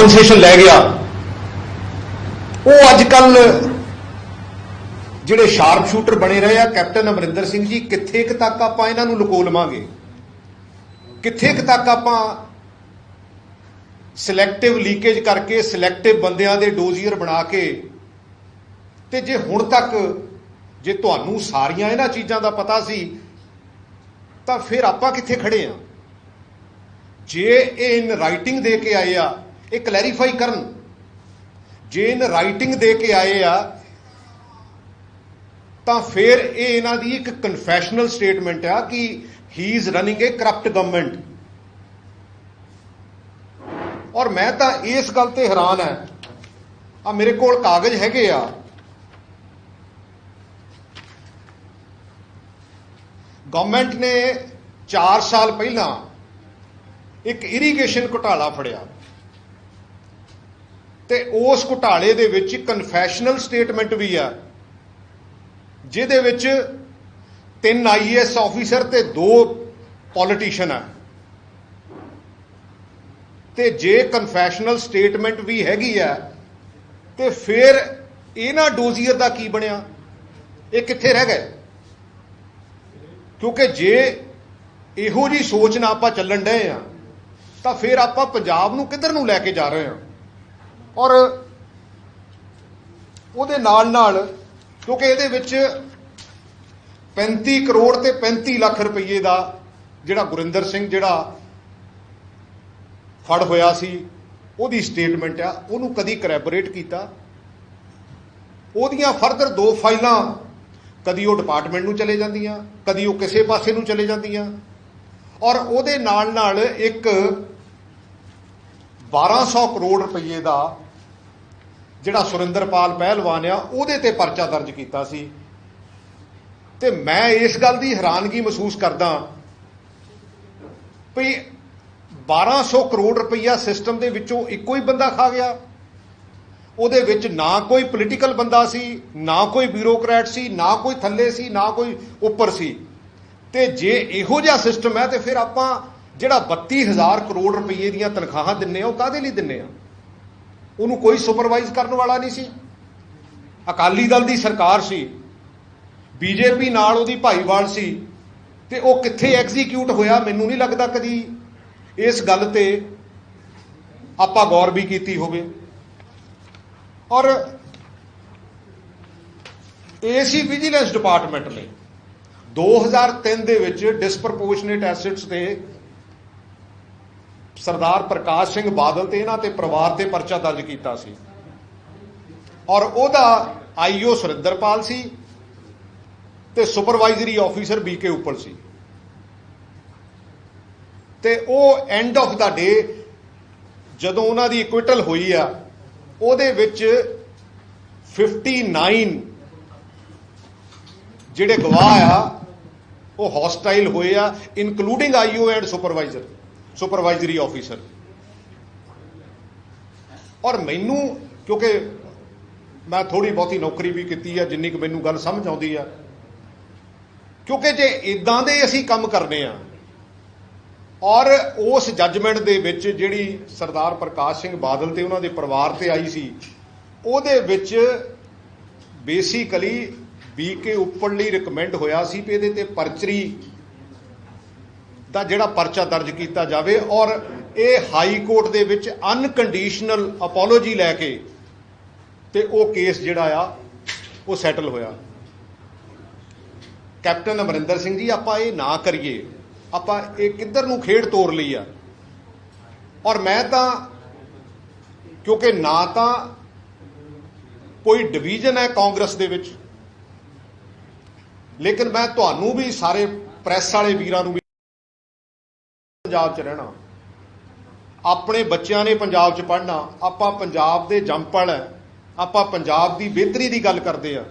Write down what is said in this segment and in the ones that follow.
Compensation ਲੈ ਗਿਆ, ਉਹ ਅੱਜ ਕੱਲ ਜਿਹੜੇ ਸ਼ਾਰਪ ਸ਼ੂਟਰ ਬਣੇ ਰਹੇ ਆ ਕੈਪਟਨ ਅਮਰਿੰਦਰ ਸਿੰਘ ਜੀ, ਕਿੱਥੇ ਕੁ ਤੱਕ ਆਪਾਂ ਇਹਨਾਂ ਨੂੰ ਲੁਕੋ ਲਵਾਂਗੇ, ਕਿੱਥੇ ਕੁ ਤੱਕ ਆਪਾਂ ਸਿਲੈਕਟਿਵ ਲੀਕੇਜ ਕਰਕੇ ਸਿਲੈਕਟਿਵ ਬੰਦਿਆਂ ਦੇ ਡੋਜ਼ੀਅਰ ਬਣਾ ਕੇ, ਤੇ ਜੇ ਹੁਣ ਤੱਕ ਜੇ ਤੁਹਾਨੂੰ ਸਾਰੀਆਂ ਇਹਨਾਂ ਚੀਜ਼ਾਂ ਦਾ ਪਤਾ ਸੀ ਤਾਂ ਫਿਰ ਆਪਾਂ ਕਿੱਥੇ ਖੜੇ ਆ। ਜੇ ਇਹ ਇਨ ਰਾਈਟਿੰਗ ਦੇ ਕੇ ਆਏ ਆ, ਇਹ ਕਲੈਰੀਫਾਈ ਕਰਨ। ਜੇ ਇਨ ਰਾਈਟਿੰਗ ਦੇ ਕੇ ਆਏ ਆ ਤਾਂ ਫਿਰ ਇਹ ਇਹਨਾਂ ਦੀ ਇੱਕ ਕਨਫੈਸ਼ਨਲ ਸਟੇਟਮੈਂਟ ਆ ਕਿ ਹੀ is running A corrupt government. ਔਰ ਮੈਂ ਤਾਂ ਇਸ ਗੱਲ ਤੇ ਹੈਰਾਨ ਹੈ, ਆ ਮੇਰੇ ਕੋਲ ਕਾਗਜ਼ ਹੈਗੇ ਆ, ਗਵਰਨਮੈਂਟ ਨੇ 4 ਸਾਲ ਪਹਿਲਾਂ ਇੱਕ ਇਰੀਗੇਸ਼ਨ ਘੁਟਾਲਾ ਫੜਿਆ ਤੇ ਉਸ ਘੁਟਾਲੇ ਦੇ ਵਿੱਚ ਕਨਫੈਸ਼ਨਲ ਸਟੇਟਮੈਂਟ ਵੀ ਆ, ਜਿਹਦੇ ਵਿੱਚ 3 IAS ਆਫੀਸਰ ਤੇ 2 ਪੋਲੀਟੀਸ਼ੀਅਨ ਆ। ਤੇ ਜੇ ਕਨਫੈਸ਼ਨਲ ਸਟੇਟਮੈਂਟ ਵੀ ਹੈਗੀ ਆ ਤੇ ਫਿਰ ਇਹਨਾਂ ਡੋਜ਼ੀਅਰ ਦਾ ਕੀ ਬਣਿਆ, ਇਹ ਕਿੱਥੇ ਰਹਿ ਗਏ? ਕਿਉਂਕਿ ਜੇ ਇਹੋ ਜੀ ਸੋਚ ਨਾਲ ਆਪਾਂ ਚੱਲਣ ਡਏ ਆ ਤਾਂ ਫਿਰ ਆਪਾਂ ਪੰਜਾਬ ਨੂੰ ਕਿੱਧਰ ਨੂੰ ਲੈ ਕੇ ਜਾ ਰਹੇ ਹਾਂ। ਔਰ ਉਹਦੇ ਨਾਲ ਨਾਲ ਕਿਉਂਕਿ ਇਹਦੇ ਵਿੱਚ 35 ਕਰੋੜ ਤੇ 35 ਲੱਖ ਰੁਪਏ ਦਾ ਜਿਹੜਾ ਗੁਰਿੰਦਰ ਸਿੰਘ ਜਿਹੜਾ ਫੜ ਹੋਇਆ ਸੀ ਉਹਦੀ ਸਟੇਟਮੈਂਟ ਆ, ਉਹਨੂੰ ਕਦੀ ਕਰੈਬੋਰੇਟ ਕੀਤਾ। ਉਹਦੀਆਂ ਫਰਦਰ 2 ਫਾਈਲਾਂ ਕਦੀ ਉਹ ਡਿਪਾਰਟਮੈਂਟ ਨੂੰ ਚਲੇ ਜਾਂਦੀਆਂ, ਕਦੀ ਉਹ ਕਿਸੇ ਪਾਸੇ ਨੂੰ ਚਲੇ ਜਾਂਦੀਆਂ। ਔਰ ਉਹਦੇ ਨਾਲ ਨਾਲ ਇੱਕ 1200 ਕਰੋੜ ਰੁਪਏ ਦਾ ਜਿਹੜਾ ਸੁਰਿੰਦਰਪਾਲ ਪਹਿਲਵਾਨ ਆ ਉਹਦੇ ਤੇ ਪਰਚਾ ਦਰਜ ਕੀਤਾ ਸੀ। ਤੇ ਮੈਂ ਇਸ ਗੱਲ ਦੀ ਹੈਰਾਨਗੀ ਮਹਿਸੂਸ ਕਰਦਾ ਵੀ 1200 ਕਰੋੜ ਰੁਪਈਆ ਸਿਸਟਮ ਦੇ ਵਿੱਚੋਂ ਇੱਕੋ ਹੀ ਬੰਦਾ ਖਾ ਗਿਆ। ਉਹਦੇ ਵਿੱਚ ਨਾ ਕੋਈ ਪੋਲੀਟੀਕਲ ਬੰਦਾ ਸੀ, ਨਾ ਕੋਈ ਬਿਊਰੋਕਰੈਟ ਸੀ, ਨਾ ਕੋਈ ਥੱਲੇ ਸੀ, ਨਾ ਕੋਈ ਉੱਪਰ ਸੀ। ਤੇ ਜੇ ਇਹੋ ਜਿਹਾ ਸਿਸਟਮ ਹੈ ਤੇ ਫਿਰ ਆਪਾਂ ਜਿਹੜਾ 32,000 ਕਰੋੜ ਰੁਪਏ ਦੀਆਂ ਤਨਖਾਹਾਂ ਦਿੰਨੇ ਆ ਉਹ ਕਾਹਦੇ ਲਈ ਦਿੰਨੇ ਆ? ਉਹਨੂੰ ਕੋਈ ਸੁਪਰਵਾਈਜ਼ ਕਰਨ ਵਾਲਾ ਨਹੀਂ ਸੀ। ਅਕਾਲੀ ਦਲ ਦੀ ਸਰਕਾਰ ਸੀ, ਬੀਜੇਪੀ ਨਾਲ ਉਹਦੀ ਭਾਈਵਾਲ ਸੀ, ਤੇ ਉਹ ਕਿੱਥੇ ਐਗਜ਼ੀਕਿਊਟ ਹੋਇਆ ਮੈਨੂੰ ਨਹੀਂ ਲੱਗਦਾ ਕਦੀ ਇਸ ਗੱਲ ਤੇ ਆਪਾਂ ਗੌਰ ਵੀ ਕੀਤੀ ਹੋਵੇ। ਔਰ ਏਸੀ ਵਿਜੀਲੈਂਸ ਡਿਪਾਰਟਮੈਂਟ ਨੇ 2003 ਦੇ ਵਿੱਚ ਡਿਸਪ੍ਰਪੋਰਸ਼ਨੇਟ ਐਸੈਟਸ ਤੇ ਸਰਦਾਰ ਪ੍ਰਕਾਸ਼ ਸਿੰਘ ਬਾਦਲ ਤੇ ਇਹਨਾਂ ਤੇ ਪਰਿਵਾਰ ਤੇ ਪਰਚਾ ਦਰਜ ਕੀਤਾ ਸੀ। ਔਰ ਉਹਦਾ IO ਸੁਰਿੰਦਰਪਾਲ ਸੀ ਤੇ ਸੁਪਰਵਾਈਜ਼ਰੀ ਆਫੀਸਰ BK ਉੱਪਲ ਸੀ। ਤੇ ਉਹ ਐਂਡ ਆਫ ਦਾ ਡੇ ਜਦੋਂ ਉਹਨਾਂ ਦੀ ਇਕੁਇਟਲ ਹੋਈ ਆ, ਉਹਦੇ ਵਿੱਚ 59 ਜਿਹੜੇ ਗਵਾਹ ਆ ਉਹ ਹੌਸਟਾਈਲ ਹੋਏ ਆ, including IO and supervisory officer. ਔਰ ਮੈਨੂੰ ਕਿਉਂਕਿ ਮੈਂ ਥੋੜੀ ਬਹੁਤੀ ਨੌਕਰੀ ਵੀ ਕੀਤੀ ਆ, ਜਿੰਨੀ ਕੁ ਮੈਨੂੰ ਗੱਲ ਸਮਝ ਆਉਂਦੀ ਆ, ਕਿਉਂਕਿ ਜੇ ਇਦਾਂ ਦੇ ਅਸੀਂ ਕੰਮ ਕਰਨੇ ਆ ਔਰ ਉਸ ਜੱਜਮੈਂਟ ਦੇ ਵਿੱਚ ਜਿਹੜੀ ਸਰਦਾਰ ਪ੍ਰਕਾਸ਼ ਸਿੰਘ ਬਾਦਲ ਤੇ ਉਹਨਾਂ ਦੇ ਪਰਿਵਾਰ ਤੇ ਆਈ ਸੀ, ਉਹਦੇ ਵਿੱਚ ਬੇਸਿਕਲੀ BK ਉੱਪਰ ਲਈ ਰਿਕਮੈਂਡ ਹੋਇਆ ਸੀ ਵੀ ਇਹਦੇ ਤੇ ਪਰਚਰੀ ਦਾ ਜਿਹੜਾ ਪਰਚਾ ਦਰਜ ਕੀਤਾ ਜਾਵੇ। ਔਰ ਇਹ ਹਾਈ ਕੋਰਟ ਦੇ ਵਿੱਚ ਅਨਕੰਡੀਸ਼ਨਲ ਅਪੋਲੋਜੀ ਲੈ ਕੇ ਤੇ ਉਹ ਕੇਸ ਜਿਹੜਾ ਆ ਉਹ ਸੈਟਲ ਹੋਇਆ। ਕੈਪਟਨ ਅਮਰਿੰਦਰ ਸਿੰਘ ਜੀ, ਆਪਾਂ ਇਹ ਨਾ ਕਰੀਏ, ਆਪਾਂ ਇਹ ਕਿੱਧਰ ਨੂੰ ਖੇਡ ਤੋਰ ਲਈ ਆ। ਔਰ ਮੈਂ ਤਾਂ ਕਿਉਂਕਿ ਨਾ ਤਾਂ ਕੋਈ ਡਿਵੀਜ਼ਨ ਹੈ ਕਾਂਗਰਸ ਦੇ ਵਿੱਚ, ਲੇਕਿਨ ਮੈਂ ਤੁਹਾਨੂੰ ਵੀ ਸਾਰੇ ਪ੍ਰੈਸ ਵਾਲੇ ਵੀਰਾਂ ਨੂੰ ਵੀ ਪੰਜਾਬ 'ਚ ਰਹਿਣਾ, ਆਪਣੇ ਬੱਚਿਆਂ ਨੇ ਪੰਜਾਬ 'ਚ ਪੜ੍ਹਨਾ, ਆਪਾਂ ਪੰਜਾਬ ਦੇ ਜੰਮਪਲ ਹੈ, ਆਪਾਂ ਪੰਜਾਬ ਦੀ ਬਿਹਤਰੀ ਦੀ ਗੱਲ ਕਰਦੇ ਆ,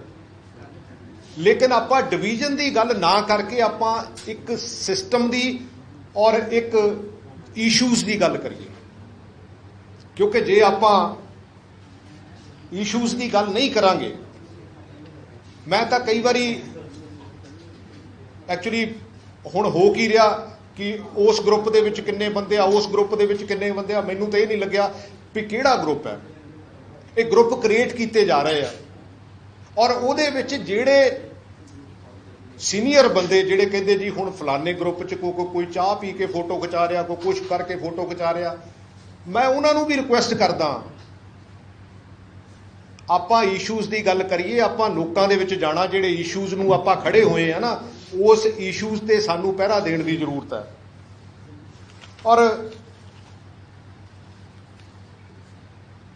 ਲੇਕਿਨ ਆਪਾਂ ਡਿਵੀਜ਼ਨ ਦੀ ਗੱਲ ਨਾ ਕਰਕੇ ਆਪਾਂ ਇੱਕ ਸਿਸਟਮ ਦੀ ਔਰ ਇੱਕ ਇਸ਼ੂਜ਼ ਦੀ ਗੱਲ ਕਰੀਏ। ਕਿਉਂਕਿ ਜੇ ਆਪਾਂ ਇਸ਼ੂਜ਼ ਦੀ ਗੱਲ ਨਹੀਂ ਕਰਾਂਗੇ, ਮੈਂ ਤਾਂ ਕਈ ਵਾਰੀ ਐਕਚੁਅਲੀ ਹੁਣ ਹੋ ਕੀ ਰਿਹਾ ਕਿ ਉਸ ਗਰੁੱਪ ਦੇ ਵਿੱਚ ਕਿੰਨੇ ਬੰਦੇ ਆ, ਉਸ ਗਰੁੱਪ ਦੇ ਵਿੱਚ ਕਿੰਨੇ ਬੰਦੇ ਆ, ਮੈਨੂੰ ਤਾਂ ਇਹ ਨਹੀਂ ਲੱਗਿਆ भी किहड़ा ग्रुप है। ये ग्रुप क्रिएट किए जा रहे हैं और उहदे विच जिहड़े सीनियर बंदे जिहड़े कहंदे जी हुण फलाने ग्रुप च कोई चाह पी के फोटो खिचा रहा, कोई कुछ करके फोटो खिचा रहा, मैं उन्हां नूं भी रिक्वेस्ट करदा आपां इशूज़ की गल करिए, आपां लोकां दे विच जाना, जिहड़े इशूज़ नूं आपां खड़े होए हैं ना उस इशूज़ ते सानूं पहरा देण दी जरूरत है। और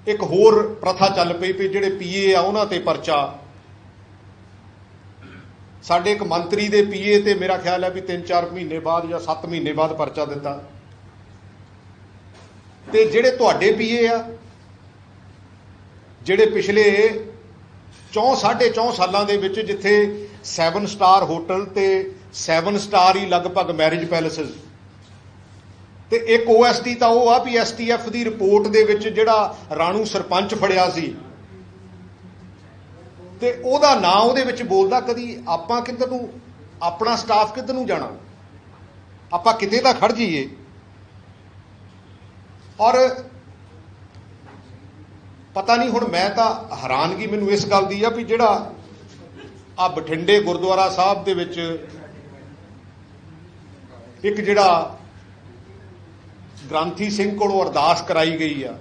एक होर प्रथा चल पई भी जिहड़े पीए आ उन्हां ते परचा, साडे एक मंत्री दे पीए ते मेरा ख्याल है भी 3-4 महीने बाद या 7 महीने बाद परचा दिता, ते जिहड़े तुहाडे पीए आ जिहड़े पिछले 4-4.5 सालों के विच जिथे 7 स्टार होटल ते 7 स्टार ही लगभग मैरिज पैलेसिस ते एक OST तो वह आ भी STF की रिपोर्ट दे विच जिहड़ा राणू सरपंच फड़िया सी ते ओहदा नां उहदे विच बोलदा, कदी आपां किधर नूं अपना स्टाफ किधर नूं जाना, आपां किते तां खड़ जाइए। और पता नहीं हुण मैं तां हैरानगी मैनूं इस गल दी आ भी जिहड़ा आ बठिंडे गुरुद्वारा साहब दे विच एक जिहड़ा ग्रंथी सिंह कोलों अरदास कराई गई आ,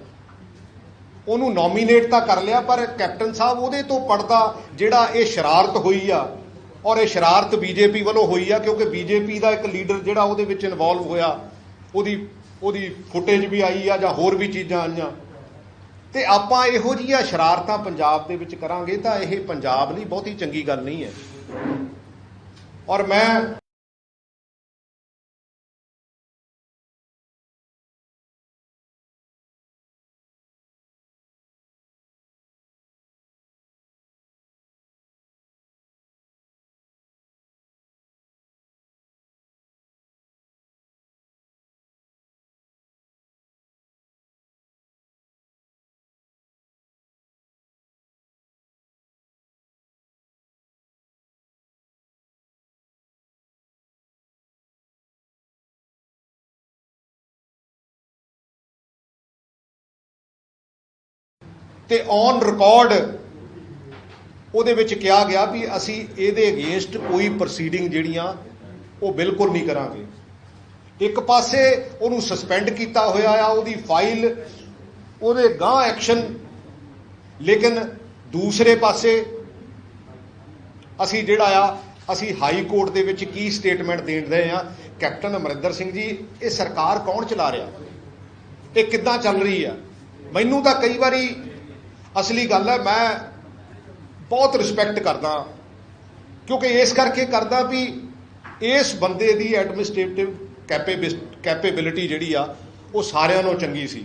ਉਹਨੂੰ नॉमीनेट तो कर लिया, पर कैप्टन साहब ਉਹਦੇ तो पढ़दा ਜਿਹੜਾ ਇਹ शरारत हुई आ, और ये शरारत बीजेपी ਵੱਲੋਂ हुई आ, क्योंकि बीजेपी का एक लीडर ਜਿਹੜਾ ਉਹਦੇ ਵਿੱਚ इनवॉल्व होया, ਉਹਦੀ फुटेज भी आई आ ਜਾਂ होर भी चीज़ां आईਆਂ, ਤੇ ਆਪਾਂ ਇਹੋ ਜਿਹੀਆਂ शरारतां पंजाब ਦੇ ਵਿੱਚ ਕਰਾਂਗੇ ਤਾਂ ਇਹ पंजाब ਲਈ ਬਹੁਤੀ ਚੰਗੀ ਗੱਲ नहीं है। और मैं ਤੇ ਔਨ ਰਿਕਾਰਡ ਉਹਦੇ ਵਿੱਚ ਕਿਹਾ ਗਿਆ ਵੀ ਅਸੀਂ ਇਹਦੇ ਅਗੇਂਸਟ ਕੋਈ ਪ੍ਰੋਸੀਡਿੰਗ ਜਿਹੜੀਆਂ ਉਹ ਬਿਲਕੁਲ ਨਹੀਂ ਕਰਾਂਗੇ। ਇੱਕ ਪਾਸੇ ਉਹਨੂੰ ਸਸਪੈਂਡ ਕੀਤਾ ਹੋਇਆ ਆ, ਉਹਦੀ ਫਾਈਲ ਉਹਦੇ ਗਾਂ ਐਕਸ਼ਨ, ਲੇਕਿਨ ਦੂਸਰੇ ਪਾਸੇ ਅਸੀਂ ਜਿਹੜਾ ਆ ਅਸੀਂ ਹਾਈ ਕੋਰਟ ਦੇ ਵਿੱਚ ਕੀ ਸਟੇਟਮੈਂਟ ਦੇਣ ਰਹੇ ਆ, ਕੈਪਟਨ ਅਮਰਿੰਦਰ ਸਿੰਘ ਜੀ ਇਹ ਸਰਕਾਰ ਕੌਣ ਚਲਾ ਰਿਹਾ, ਇਹ ਕਿੱਦਾਂ ਚੱਲ ਰਹੀ ਆ। ਮੈਨੂੰ ਤਾਂ ਕਈ ਵਾਰੀ असली गल है, मैं बहुत रिस्पैक्ट करदा, क्योंकि इस करके करदा भी इस बंदे की एडमिनिस्ट्रेटिव कैपेबिलिटी जिहड़ी आ वो सारिਆਂ नालों चंगी सी,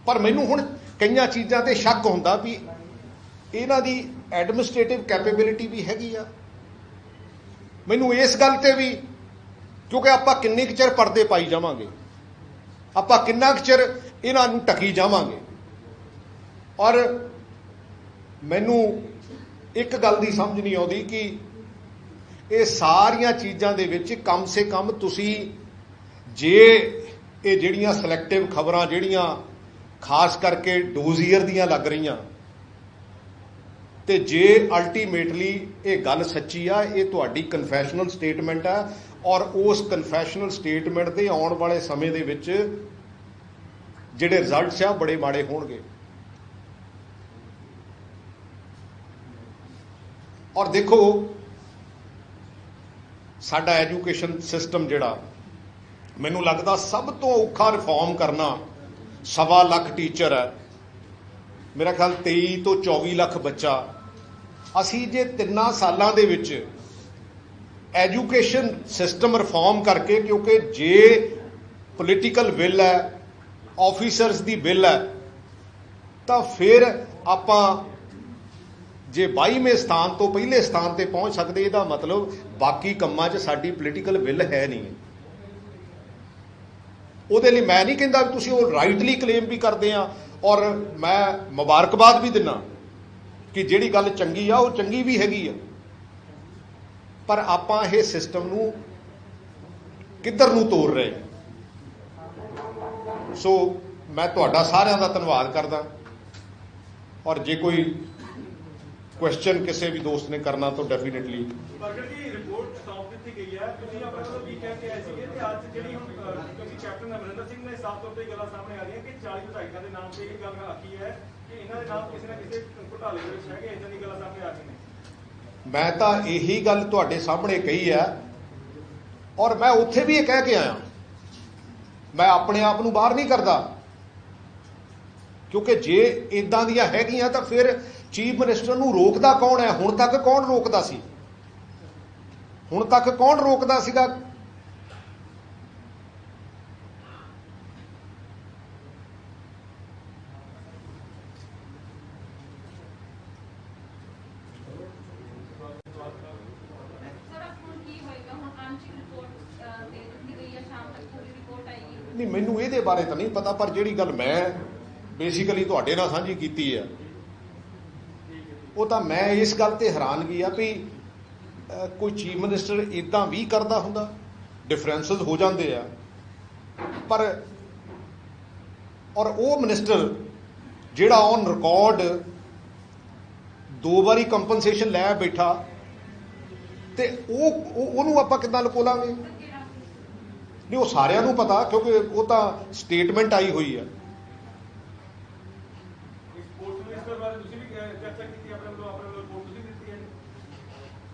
पर मैनूं हुण कईयां चीज़ां ते शक हुंदा भी इन्हां दी एडमिनिस्ट्रेटिव कैपेबिलिटी भी हैगी आ। मैनूं इस गल ते भी, क्योंकि आपां किन्ने कुh चिर पर्दे पाई जावांगे, आपां किन्ना कुh चिर इन्हां नूं ढकी जावांगे। और मैनू एक गल की समझ नहीं आती कि ये सारिया चीज़ों के विच कम से कम तुसी जे ये जिहड़ियां सिलैक्टिव खबरां जिहड़ियां खास करके डोजीयर दियां लग रही ते जे अल्टीमेटली ये गल सच्ची आ, ये तुहाडी कन्फैशनल स्टेटमेंट है, और उस कन्फैशनल स्टेटमेंट के आने वाले समय दे विच जिहड़े रिजल्ट्स आ बड़े माड़े होणगे। और देखो साडा एजुकेशन सिस्टम जिहड़ा मैनूं लगदा सब तो औखा रिफॉर्म करना, 1.25 लाख टीचर है, मेरा ख्याल 23 तो 24 लाख बच्चा, असी जे 3 सालां दे विच एजुकेशन सिस्टम रिफॉर्म करके, क्योंकि जे पोलिटिकल विल है, ऑफिसर्स दी विल है, तो फिर आपां जे 22वें स्थान तो पहले स्थान पर पहुँच सकते, इसका मतलब बाकी कामों च साडी पोलिटिकल विल है नहीं। ਉਹਦੇ ਲਈ मैं नहीं कहता भी तुसीं वो राइटली क्लेम भी करते हैं, और मैं मुबारकबाद भी दिना कि जिहड़ी गल चंगी आ वो चंगी भी हैगी आ, पर आपां इह सिस्टम नूं किधर नूं तोड़ रहे। सो मैं तुहाडा सारिਆਂ ਦਾ ਧੰਨਵਾਦ करदा और जे कोई क्वेश्चन किसी भी दोस्त ने करना तो डेफिनेटली ਪ੍ਰਗਟ ਜੀ ਰਿਪੋਰਟ ਸੌਂਪ ਦਿੱਤੀ ਗਈ ਹੈ। ਤੁਸੀਂ ਆਪਣੇ ਵੱਲੋਂ ਵੀ ਕਹਿ ਕੇ ਆਏ ਸੀਗੇ ਤੇ ਅੱਜ ਜਿਹੜੀ ਹੁਣ ਕਿਉਂਕਿ ਕੈਪਟਨ ਅਮਰਿੰਦਰ ਸਿੰਘ ਨੇ ਸਾਫ਼ ਤੌਰ ਤੇ ਗੱਲਾਂ ਸਾਹਮਣੇ ਆ ਰਹੀਆਂ ਕਿ 40 ਵਿਧਾਇਕਾਂ ਦੇ ਨਾਮ ਤੇ ਇਹ ਗੱਲ ਆਖੀ ਹੈ ਕਿ ਇਹਨਾਂ ਦੇ ਨਾਮ ਕਿਸੇ ਨਾ ਕਿਸੇ ਘੁਟਾਲੇ ਦੇ ਵਿੱਚ ਹੈਗੇ, ਇਦਾਂ ਦੀ ਗੱਲਾਂ ਸਾਹਮਣੇ ਆ ਰਹੀਆਂ ਨੇ। मैं तो यही गल तुहाडे सामने कही है और मैं उत्थे भी ये कह के आया, मैं अपने आप नूं बाहर नहीं करता क्योंकि जे इदां दियां हैगियां तां फिर चीफ मिनिस्टर नूं रोकदा कौन है? हुण तक कौन रोकदा सी? हुण तक कौन रोकदा सीगा? नहीं मैनूं इहदे बारे तो नहीं पता, पर जिहड़ी गल मैं बेसिकली तुहाडे नाल साझी कीती है वो तो मैं इस गल ते हैरानगी आ भी कोई चीफ मिनिस्टर इदां भी करदा हुंदा, डिफरेंसिस हो जाते हैं पर और वो मिनिस्टर जिहड़ा ऑन रिकॉर्ड 2 बारी कंपनसेशन लै बैठा ते ओनू आपां किद्दां लुको लांगे? नहीं वो सारिਆਂ ਨੂੰ पता क्योंकि वो तो स्टेटमेंट आई हुई है।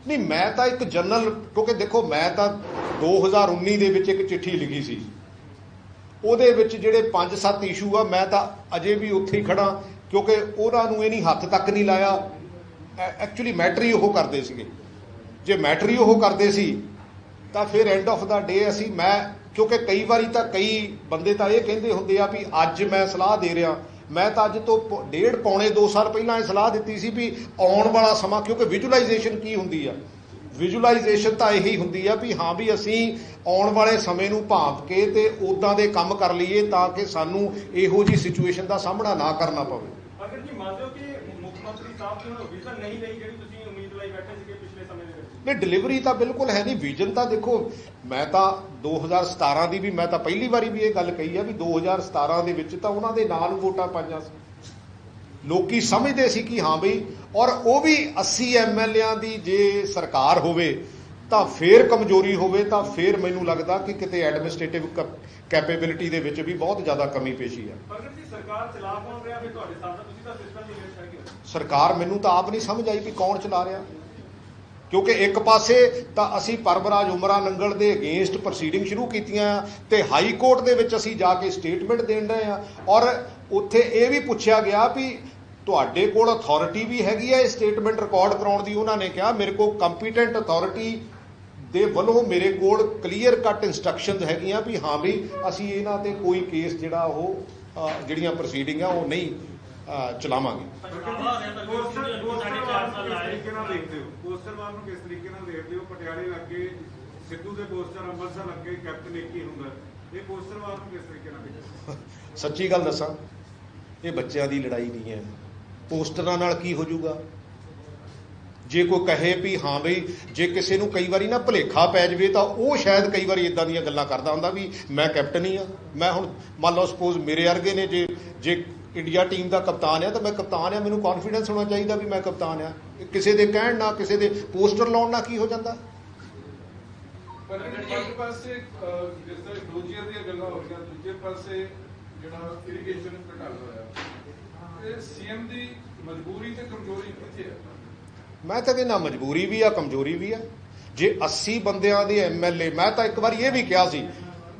नहीं मैं तो एक जनरल, क्योंकि देखो मैं तो 2019 ਦੇ ਵਿੱਚ ਇੱਕ चिट्ठी लिखी सी, ਉਹਦੇ ਵਿੱਚ ਜਿਹੜੇ 5-7 इशू आ मैं तो अजे भी उत्थे ही खड़ा क्योंकि उन्होंने ये नहीं हथ तक नहीं लाया। एक्चुअली मैटर ही वो करते सीगे, जे मैटर ही वो करते सी तो फिर एंड ऑफ द डे असी मैं क्योंकि कई बारी तो कई बंदे तो ये कहते होंगे आ भी अज मैं सलाह दे रहा, मैं तो अज तो 1.5-2 साल पहला ये सलाह दी सी भी आने वाला समा, क्योंकि विजुलाइजेशन की होंगी है, विजुलाइजेशन तो यही होंगी है भी हाँ भी असी आने वाले समय नूं भांप के ते उदां दे काम कर लीए ताकि सानू इहो जी सिचुएशन का सामना ना करना पवे। अगर जी मान लो कि मुख्यमंत्री साहब जी ने विजन नहीं रही जिहड़ी तुसीं उम्मीद लाई बैठे सीगे पिछले समय दे विच? नहीं डिलीवरी तो बिल्कुल है नहीं, विजन तो देखो मैं तो 2017 की भी मैं तो पहली बारी भी ये गल कही है भी 2017 ਦੇ ਵਿੱਚ ਤਾਂ ਉਹਨਾਂ ਦੇ ਨਾਂ ਨੂੰ ਵੋਟਾਂ ਪਾਈਆਂ ਸੀ, ਲੋਕੀ ਸਮਝਦੇ ਸੀ ਕਿ हाँ बई और ਉਹ ਵੀ 80 MLA ਦੀ ਜੇ ਸਰਕਾਰ ਹੋਵੇ ਤਾਂ ਫਿਰ ਕਮਜ਼ੋਰੀ ਹੋਵੇ ਤਾਂ ਫਿਰ ਮੈਨੂੰ ਲੱਗਦਾ ਕਿ ਕਿਤੇ ਐਡਮਿਨਿਸਟ੍ਰੇਟਿਵ ਕੈਪੇਬਿਲਿਟੀ ਦੇ ਵਿੱਚ ਵੀ ਬਹੁਤ ਜ਼ਿਆਦਾ ਕਮੀ ਪੇਸ਼ੀ ਹੈ। ਪ੍ਰਗਟ ਜੀ ਸਰਕਾਰ ਚਲਾ ਕੌਣ ਰਿਹਾ ਫਿਰ ਤੁਹਾਡੇ ਸਾਹਮਣੇ? ਤੁਸੀਂ ਤਾਂ ਸਿਸਟਮ ਦੇ ਵਿੱਚ ਹੈਗੇ ਹੋ। ਸਰਕਾਰ ਮੈਨੂੰ ਤਾਂ ਆਪ ਨਹੀਂ ਸਮਝ ਆਈ ਵੀ ਕੌਣ ਚਲਾ ਰਿਹਾ, क्योंकि एक पासे तो असी परमराज उमरा नंगल के अगेंस्ट प्रोसीडिंग शुरू कीतियां ते हाई कोर्ट दे विच असी जाके स्टेटमेंट देन रहे हैं और उत्थे ये भी पूछा गया भी तुहाडे कोल अथॉरिटी भी हैगी है स्टेटमेंट रिकॉर्ड कराउण दी? उन्होंने कहा मेरे को कंपीटेंट अथॉरिटी दे वल्लों मेरे कोल क्लीयर कट इंस्ट्रक्शनस हैगियां भी हाँ भी असी इन्हां ते कोई केस जिहड़ा ओह जिहड़ियां प्रोसीडिंग है वो नहीं चलावांगे। सच्ची गल दसां ये बच्चों की लड़ाई नहीं है, पोस्टरां नाल की हो जाऊगा? जे कोई कहे भी हाँ बई जे किसी नूं कई बारी ना भुलेखा पै जाए तो वह शायद कई बार इदां दीयां गल्लां करदा हुंदा भी मैं कैप्टन ही हाँ, मैं हुण मान लो सपोज मेरे वर्गे ने जे इंडिया टीम का कप्तान है तो मैं कप्तान है, मैनूं कॉन्फिडेंस होना चाहिए भी मैं कप्तान है, किसी के कहण ना किसी के पोस्टर लाउण ना की हो जाता। एक पासे जिस तरह डोजियर दी गल्लां हो गईयां, दूजे पासे जिहड़ा इरीगेशन घोटाला होया, ये सीएम दी मजबूरी ते कमजोरी कित्थे है? मैं तो कहना मजबूरी भी है कमजोरी भी है। जे 80 बंदियां दे MLA, मैं तो एक बार ये भी कहा सी,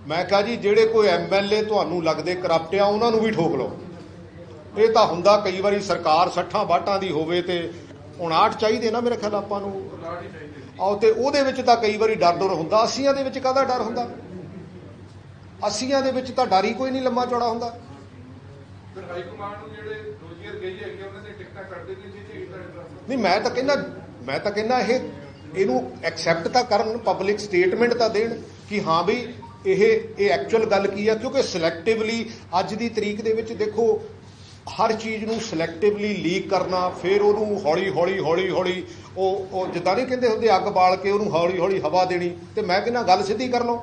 मैं कहा जी जिहड़े कोई MLA तुहानूं लगदे करप्ट आ उन्हां नूं भी ठोक लो। ये तो हुंदा कई बारी सरकार 60-62 की होवे ते 59 चाहिए ना मेरे ख्याल आपां नूं आओ ते ओहदे विच तां कई बारी डर डर हुंदा, 80 दे विच काहदा डर हुंदा? 80 दे विच तां डर ही कोई नहीं लम्मा चौड़ा हुंदा। फिर हाई कमांड नूं जिहड़े डोजियर गई है कि उन्हां दे टिकटां कट देणीਆਂ चाਹੀਦੀਆਂ। नहीं मैं तो कहना इहनूं एक्सैप्ट तो करन, पब्लिक स्टेटमेंट तो देण कि हाँ बई ये एक्चुअल गल की है, क्योंकि सिलैक्टिवली अज की तरीक दे विच देखो हर चीज़ नूं सिलैक्टिवली लीक करना, फिर उन्होंने हौली हौली हौली हौली वो जिद्दां नहीं कहते होंदे अग बाल के उन्होंने हौली हौली हवा देनी, तो मैं कहना गल सीधी कर लो।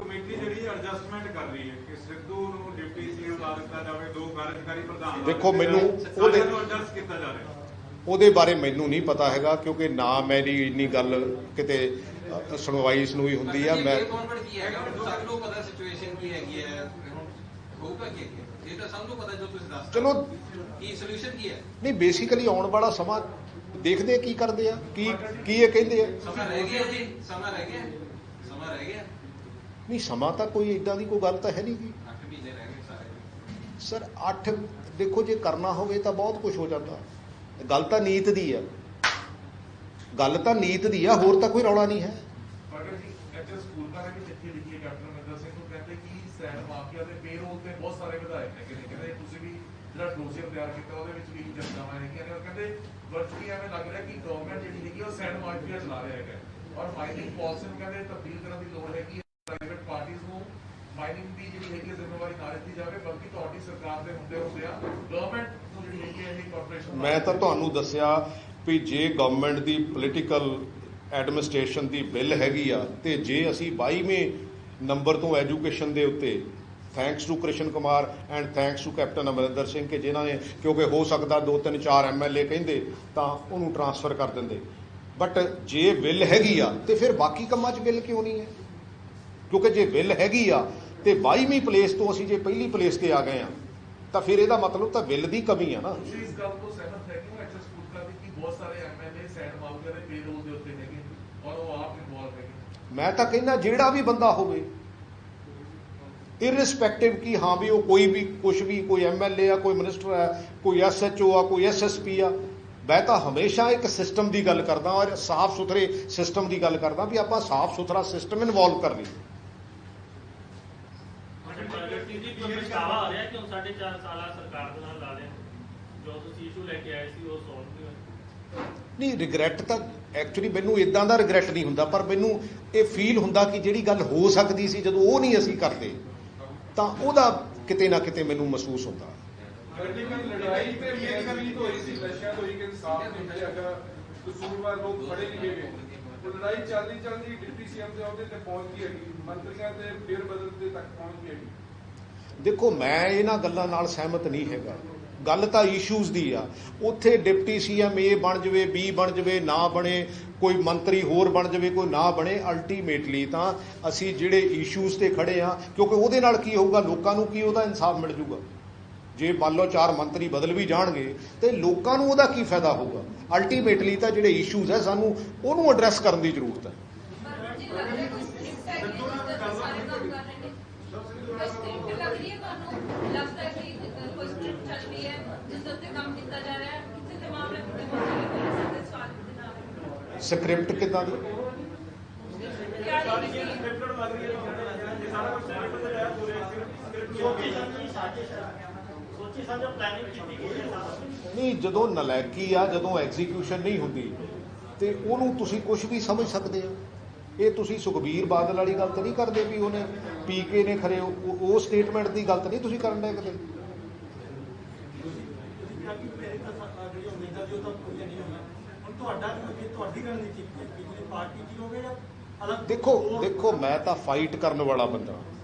कमेटी जिहड़ी ਐਡਜਸਟਮੈਂਟ ਕਰ ਰਹੀ ਹੈ ਕਿ ਸਿੱਧੂ ਨੂੰ ਡਿਪਟੀ ਸੀਐਮ ਲਾ ਦਿੱਤਾ ਜਾਵੇ, ਦੋ ਕਾਰਜਕਾਰੀ ਪ੍ਰਧਾਨ ਦੇਖੋ ਮੈਨੂੰ ਉਹਦੇ ਐਡਜਸਟ ਕੀਤਾ ਜਾ ਰਿਹਾ। ਉਹਦੇ ਬਾਰੇ ਮੈਨੂੰ ਨਹੀਂ ਪਤਾ ਹੈਗਾ, ਕਿਉਂਕਿ ਨਾ ਮੇਰੀ ਇੰਨੀ ਗੱਲ ਕਿਤੇ ਸੁਣਵਾਈ ਸੁਣੂਈ ਹੁੰਦੀ ਆ। ਮੈਂ ਕੀ ਹੈਗਾ ਸਭ ਨੂੰ ਪਤਾ ਸਿਚੁਏਸ਼ਨ ਕੀ ਹੈਗੀ ਹੈ, ਹੋਊਗਾ ਕੀ ਇਹ ਤਾਂ ਸਭ ਨੂੰ ਪਤਾ ਜੋ ਤੁਸੀਂ ਦੱਸ ਚਲੋ ਕੀ ਸੋਲੂਸ਼ਨ ਕੀ ਹੈ। ਨਹੀਂ, ਬੇਸਿਕਲੀ ਆਉਣ ਵਾਲਾ ਸਮਾਂ ਦੇਖਦੇ ਆ ਕੀ ਕਰਦੇ ਆ, ਕੀ ਇਹ ਕਹਿੰਦੇ ਆ। ਸਮਾਂ ਰਹਿ ਗਿਆ ਜੀ, ਸਮਾਂ ਰਹਿ ਗਿਆ, ਸਮਾਂ ਰਹਿ ਗਿਆ। ਨਹੀਂ, ਸਮਾਂ ਤਾਂ ਕੋਈ ਏਦਾਂ ਦੀ ਕੋਈ ਗੱਲ ਤਾਂ ਹੈ ਨਹੀਂ ਗੀ 8 ਮਹੀਨੇ ਰਹਿ ਗਏ ਸਾਰੇ। ਸਰ। 8 ਦੇਖੋ, ਜੇ ਕਰਨਾ ਹੋਵੇ ਤਾਂ ਬਹੁਤ ਕੁਝ ਹੋ ਜਾਂਦਾ। ਗੱਲ ਤਾਂ ਨੀਤ ਦੀ ਆ, ਗੱਲ ਤਾਂ ਨੀਤ ਦੀ ਆ, ਹੋਰ ਤਾਂ ਕੋਈ ਰੌਲਾ ਨਹੀਂ ਹੈ। ਮਗਰ ਜੀ ਇੱਥੇ ਸਕੂਲ ਵਾਲਿਆਂ ਨੇ ਚਿੱਠੀ ਲਿਖੀ ਹੈ ਕੈਪਟਨ ਅਮਰਿੰਦਰ ਸਿੰਘ ਨੂੰ, ਕਹਿੰਦੇ ਕਿ ਸੈਨ ਮਾਫੀਆ ਦੇ ਪੇਰੋਲ ਤੇ ਬਹੁਤ ਸਾਰੇ ਵਿਧਾਇਕ ਹੈਗੇ ਨੇ, ਕਹਿੰਦੇ ਤੁਸੀਂ ਵੀ ਜਿਹੜਾ ਡੋਸੀਅਰ ਤਿਆਰ ਕੀਤਾ ਉਹਦੇ ਵਿੱਚ ਵੀ ਚਰਚਾਵਾਂ ਹੈਗੀਆਂ ਨੇ, ਔਰ ਕਹਿੰਦੇ ਵਰਚੁਅਲੀ ਐਵੇਂ ਲੱਗ ਰਿਹਾ ਕਿ ਗਵਰਨਮੈਂਟ ਜਿਹੜੀ ਹੈਗੀ ਉਹ ਸੈਨ ਮਾਫੀਆ ਚਲਾ ਰਿਹਾ ਹੈਗਾ, ਔਰ ਮਾਈਨਿੰਗ ਪਾਲਿਸੀ ਨੂੰ ਕਹਿੰਦੇ ਤਬਦੀਲ ਕਰਨ ਦੀ ਲੋੜ ਹੈਗੀ, ਪ੍ਰਾਈਵੇਟ ਪਾਰਟੀਆਂ ਨੂੰ ਮਾਈਨਿੰਗ ਦੀ ਜਿਹੜੀ ਹੈਗੀ ਜ਼ਿੰਮੇਵਾਰੀ ਨਾ ਦਿੱਤੀ ਜਾਵੇ, ਬਲਕਿ ਤੁਹਾਡੀ ਸਰਕਾਰ ਦੇ ਹੁੰਦੇ ਆ ਗਵਰਨਮੈਂਟ ਨੂੰ ਜਿਹੜੀ ਹੈਗੀ ਇਹ ਕਾਰਪੋਰੇਸ਼ਨ। ਮੈਂ ਤਾਂ ਤੁਹਾਨੂੰ ਦੱਸਿਆ ਵੀ ਜੇ ਗਵਰਨਮੈਂਟ ਦੀ ਪੋਲੀਟੀਕਲ ਐਡਮਿਨਿਸਟ੍ਰੇਸ਼ਨ ਦੀ ਬਿੱਲ ਹੈਗੀ ਆ, ਤੇ ਜੇ ਅਸੀਂ 22ਵੇਂ ਨੰਬਰ ਤੋਂ ਐਜੂਕੇਸ਼ਨ ਦੇ ਉੱਤੇ, thanks to Krishan Kumar and thanks to captain Amarinder Singh, ਕਿ ਜਿਨ੍ਹਾਂ ਨੇ, ਕਿਉਂਕਿ ਹੋ ਸਕਦਾ 2 3 4 ਐਮਐਲਏ ਕਹਿੰਦੇ ਤਾਂ ਉਹਨੂੰ ਟਰਾਂਸਫਰ ਕਰ ਦਿੰਦੇ, ਬਟ ਜੇ ਬਿੱਲ ਹੈਗੀ ਆ ਤੇ ਫਿਰ ਬਾਕੀ ਕੰਮਾਂ 'ਚ ਬਿੱਲ ਕਿਉਂ ਨਹੀਂ ਹੈ? ਕਿਉਂਕਿ ਜੇ ਬਿੱਲ ਹੈਗੀ ਆ ਤੇ 22ਵੀਂ ਪਲੇਸ ਤੋਂ ਅਸੀਂ ਜੇ ਪਹਿਲੀ ਪਲੇਸ ਤੇ ਆ ਗਏ ਆ, ਤਾਂ ਫਿਰ ਇਹਦਾ ਮਤਲਬ ਤਾਂ ਬਿੱਲ ਦੀ ਕਮੀ ਆ ਨਾ। ਤੁਸੀਂ ਇਸ ਗੱਲ ਤੋਂ ਸਹਿਮਤ ਹੈ ਕਿ ਐਕਸੈਸ ਸਕੂਲ ਕਰਦੇ ਕਿ ਬਹੁਤ ਸਾਰੇ ਐਮਐਲਏ ਸੈਨ ਮਾਫੀਆ ਦੇ ਪੇਰੋਲ ਦੇ ਉੱਤੇ ਹੈਗੇ ਔਰ ਉਹ ਆਪ ਇਨਵੋਲਵ ਹੈਗੇ? ਮੈਂ ਤਾਂ ਕਹਿੰਦਾ ਜਿਹੜਾ ਵੀ ਬੰਦਾ ਹੋਵੇ, ਇਰਰਿਸਪੈਕਟਿਵ ਕਿ ਹਾਂ ਵੀ ਉਹ ਕੋਈ ਵੀ ਕੁਛ ਵੀ, ਕੋਈ ਐਮਐਲਏ ਆ, ਕੋਈ ਮਿਨਿਸਟਰ ਹੈ, ਕੋਈ ਐਸਐਚਓ ਆ, ਕੋਈ ਐਸਐਸਪੀ ਆ, ਮੈਂ ਤਾਂ ਹਮੇਸ਼ਾ ਇੱਕ ਸਿਸਟਮ ਦੀ ਗੱਲ ਕਰਦਾ ਔਰ ਸਾਫ਼ ਸੁਥਰੇ ਸਿਸਟਮ ਦੀ ਗੱਲ ਕਰਦਾ ਵੀ ਆਪਾਂ ਸਾਫ਼ ਸੁਥਰਾ ਸਿਸਟਮ ਇਨਵੋਲਵ ਕਰ ਲਈਏ। ਪਛਤਾਵਾ ਆ ਰਿਹਾ ਕਿ ਹੁਣ 4.5 ਸਾਲਾ ਸਰਕਾਰ ਦੇ ਨਾਲ ਲਾ ਲਿਆ, ਜੋ ਤੁਸੀਂ ਇਸ਼ੂ ਲੈ ਕੇ ਆਏ ਸੀ ਉਹ ਸੋਲਵ ਨਹੀਂ ਹੋਇਆ। ਨਹੀਂ, ਰਿਗਰੈਟ ਤਾਂ ਐਕਚੁਅਲੀ ਮੈਨੂੰ ਇਦਾਂ ਦਾ ਰਿਗਰੈਟ ਨਹੀਂ ਹੁੰਦਾ, ਪਰ ਮੈਨੂੰ ਇਹ ਫੀਲ ਹੁੰਦਾ ਕਿ ਜਿਹੜੀ ਗੱਲ ਹੋ ਸਕਦੀ ਸੀ ਜਦੋਂ ਉਹ ਨਹੀਂ ਅਸੀਂ ਕਰਦੇ, ਤਾਂ ਉਹਦਾ ਕਿਤੇ ਨਾ ਕਿਤੇ ਮੈਨੂੰ ਮਹਿਸੂਸ ਹੁੰਦਾ। ਲੜਾਈ ਤੇ ਮੇਰੀ ਹੋਈ ਸੀ, ਨਸ਼ਿਆਂ ਤੋਂ ਹੀ ਕਿ ਇਨਸਾਫ ਨਹੀਂ ਮਿਲਿਆਗਾ, ਕਸੂਰਵਾਰ ਲੋਕ ਫੜੇ ਨਹੀਂ ਗਏ। ਲੜਾਈ ਚੱਲਦੀ ਡਿਪਟੀ ਸੀਐਮ ਦੇ ਅਹੁਦੇ ਤੇ ਪਹੁੰਚ ਗਈ ਹੈਗੀ, ਮੰਤਰੀਆਂ ਤੇ ਫੇਰ ਬਦਲ ਦੇ ਤੱਕ ਪਹੁੰਚ ਗਈ ਹੈਗੀ। ਦੇਖੋ, ਮੈਂ ਇਹਨਾਂ ਗੱਲਾਂ ਨਾਲ ਸਹਿਮਤ ਨਹੀਂ ਹੈਗਾ। ਗੱਲ ਤਾਂ ਇਸ਼ੂਜ਼ ਦੀ ਆ। ਉੱਥੇ ਡਿਪਟੀ ਸੀਐਮ A ਬਣ ਜਾਵੇ, B ਬਣ ਜਾਵੇ, ਨਾ ਬਣੇ, ਕੋਈ ਮੰਤਰੀ ਹੋਰ ਬਣ ਜਾਵੇ, ਕੋਈ ਨਾ ਬਣੇ, ਅਲਟੀਮੇਟਲੀ ਤਾਂ ਅਸੀਂ ਜਿਹੜੇ ਇਸ਼ੂਜ਼ ਤੇ ਖੜੇ ਆ, ਕਿਉਂਕਿ ਉਹਦੇ ਨਾਲ ਕੀ ਹੋਊਗਾ, ਲੋਕਾਂ ਨੂੰ ਕੀ ਉਹਦਾ ਇਨਸਾਫ ਮਿਲ ਜੂਗਾ। ਜੇ ਮੰਨ ਲਓ 4 ਮੰਤਰੀ ਬਦਲ ਵੀ ਜਾਣਗੇ ਤੇ ਲੋਕਾਂ ਨੂੰ ਉਹਦਾ ਕੀ ਫਾਇਦਾ ਹੋਊਗਾ। ਅਲਟੀਮੇਟਲੀ ਤਾਂ ਜਿਹੜੇ ਇਸ਼ੂਜ਼ ਹੈ ਸਾਨੂੰ ਉਹਨੂੰ ਐਡਰੈਸ ਕਰਨ ਦੀ ਜ਼ਰੂਰਤ ਹੈ। ਸਕ੍ਰਿਪਟ ਕਿੱਦਾਂ ਦੀ? ਨਹੀਂ, ਜਦੋਂ ਨਲਾਇਕੀ ਆ, ਜਦੋਂ ਐਗਜ਼ੀਕਿਊਸ਼ਨ ਨਹੀਂ ਹੁੰਦੀ ਤੇ ਉਹਨੂੰ ਤੁਸੀਂ ਕੁਝ ਵੀ ਸਮਝ ਸਕਦੇ ਆ। ਇਹ ਤੁਸੀਂ ਸੁਖਬੀਰ ਬਾਦਲ ਵਾਲੀ ਗੱਲ ਤਾਂ ਨਹੀਂ ਕਰਦੇ ਵੀ ਉਹਨੇ ਪੀਕੇ ਨੇ ਖਰੇ ਉਹ ਸਟੇਟਮੈਂਟ ਦੀ ਗੱਲ ਤਾਂ ਨਹੀਂ ਤੁਸੀਂ ਕਰਨ ਡਏ ਕਿਤੇ। ਦੇਖੋ ਮੈਂ ਤਾਂ ਫਾਈਟ ਕਰਨ ਵਾਲਾ ਬੰਦਾ,